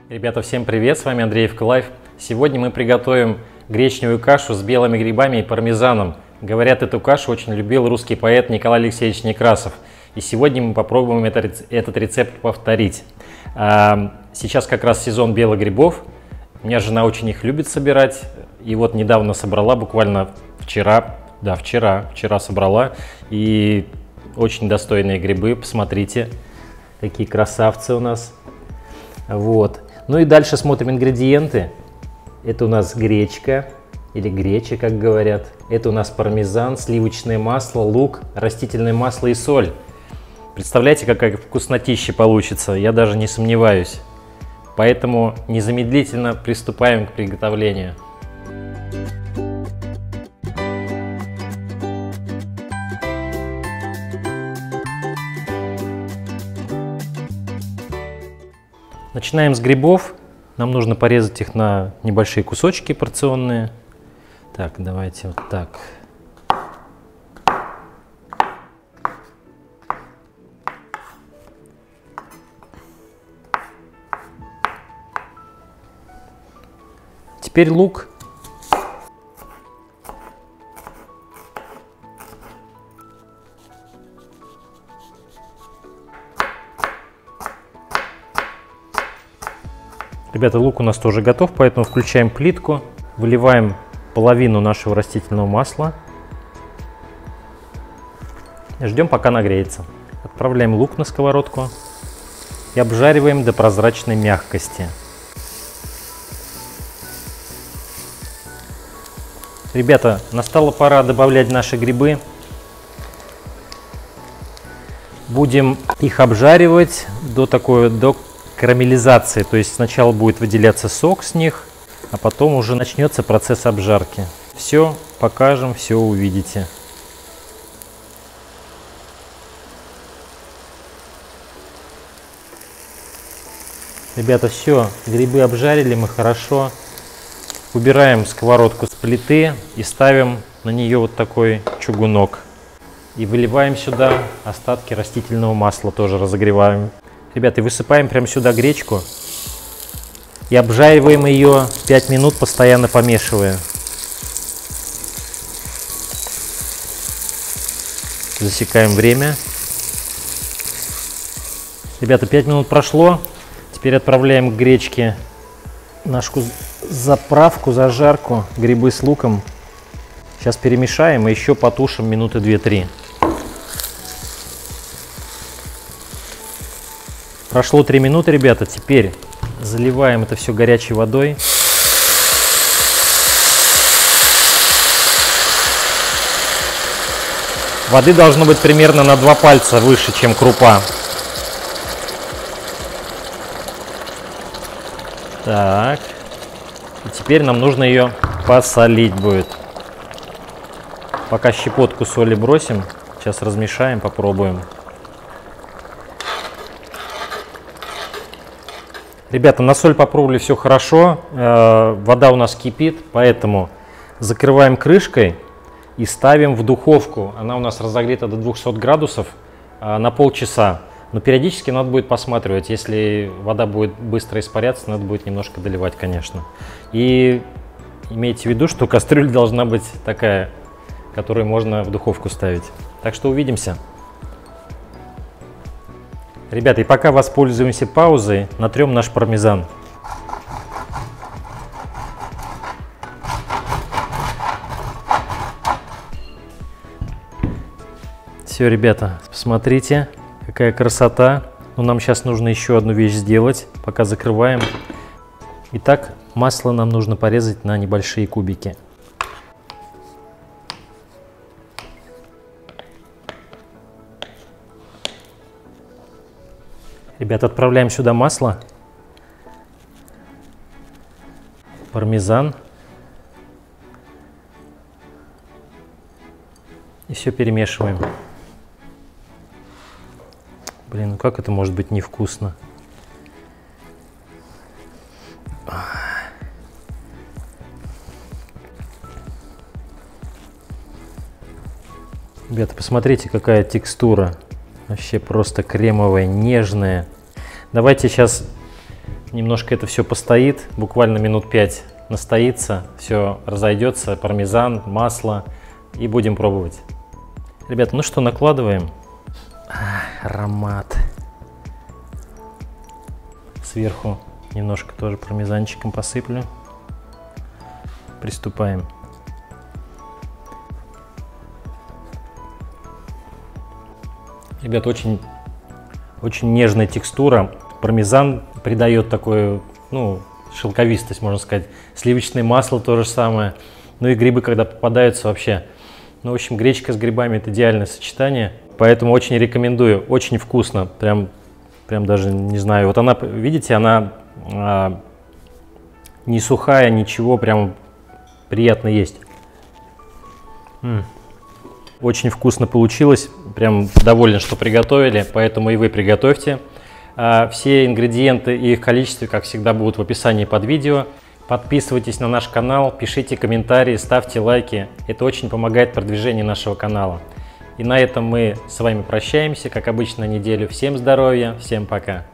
Ребята, всем привет! С вами Андреевка Лайф. Сегодня мы приготовим гречневую кашу с белыми грибами и пармезаном. Говорят, эту кашу очень любил русский поэт Николай Алексеевич Некрасов. И сегодня мы попробуем этот рецепт повторить. Сейчас как раз сезон белых грибов. У меня жена очень их любит собирать. И вот недавно собрала, буквально вчера собрала. И очень достойные грибы. Посмотрите, какие красавцы у нас. Вот. Ну и дальше смотрим ингредиенты. Это у нас гречка, или греча, как говорят. Это у нас пармезан, сливочное масло, лук, растительное масло и соль. Представляете, какая вкуснотища получится? Я даже не сомневаюсь. Поэтому незамедлительно приступаем к приготовлению. Начинаем с грибов. Нам нужно порезать их на небольшие кусочки порционные. Так, давайте вот так. Теперь лук. Ребята, лук у нас тоже готов, поэтому включаем плитку, выливаем половину нашего растительного масла. Ждем, пока нагреется. Отправляем лук на сковородку и обжариваем до прозрачной мягкости. Ребята, настала пора добавлять наши грибы. Будем их обжаривать до карамелизации, то есть сначала будет выделяться сок с них, а потом уже начнется процесс обжарки. Все покажем, все увидите. Ребята, все, грибы обжарили мы хорошо. Убираем сковородку с плиты и ставим на нее вот такой чугунок. И выливаем сюда остатки растительного масла, тоже разогреваем. Ребята, высыпаем прямо сюда гречку и обжариваем ее 5 минут, постоянно помешивая. Засекаем время. Ребята, 5 минут прошло. Теперь отправляем к гречке нашу заправку, зажарку, грибы с луком. Сейчас перемешаем и еще потушим минуты 2-3. Прошло 3 минуты, ребята. Теперь заливаем это все горячей водой. Воды должно быть примерно на 2 пальца выше, чем крупа. Так. И теперь нам нужно ее посолить будет. Пока щепотку соли бросим. Сейчас размешаем, попробуем. Ребята, на соль попробовали, все хорошо. Вода у нас кипит, поэтому закрываем крышкой и ставим в духовку. Она у нас разогрета до 200 градусов на полчаса. Но периодически надо будет посматривать. Если вода будет быстро испаряться, надо будет немножко доливать, конечно. И имейте в виду, что кастрюля должна быть такая, которую можно в духовку ставить. Так что увидимся. Ребята, и пока воспользуемся паузой, натрем наш пармезан. Все, ребята, посмотрите, какая красота. Но нам сейчас нужно еще одну вещь сделать, пока закрываем. Итак, масло нам нужно порезать на небольшие кубики. Ребята, отправляем сюда масло, пармезан и все перемешиваем. Блин, ну как это может быть невкусно? Ребята, посмотрите, какая текстура. Вообще просто кремовая, нежная. Давайте сейчас немножко это все постоит, буквально минут 5 настоится, все разойдется, пармезан, масло, и будем пробовать. Ребята, ну что, накладываем. Аромат. Сверху немножко тоже пармезанчиком посыплю. Приступаем. Ребят, очень нежная текстура. Пармезан придает такую, ну, шелковистость, можно сказать. Сливочное масло то же самое. Ну и грибы, когда попадаются, вообще. Ну, в общем, гречка с грибами — это идеальное сочетание. Поэтому очень рекомендую. Очень вкусно. Прям даже не знаю. Вот она, видите, она не сухая, ничего, прям приятно есть. Очень вкусно получилось. Прям доволен, что приготовили. Поэтому и вы приготовьте. Все ингредиенты и их количество, как всегда, будут в описании под видео. Подписывайтесь на наш канал, пишите комментарии, ставьте лайки. Это очень помогает продвижению нашего канала. И на этом мы с вами прощаемся, как обычно, на неделю. Всем здоровья, всем пока!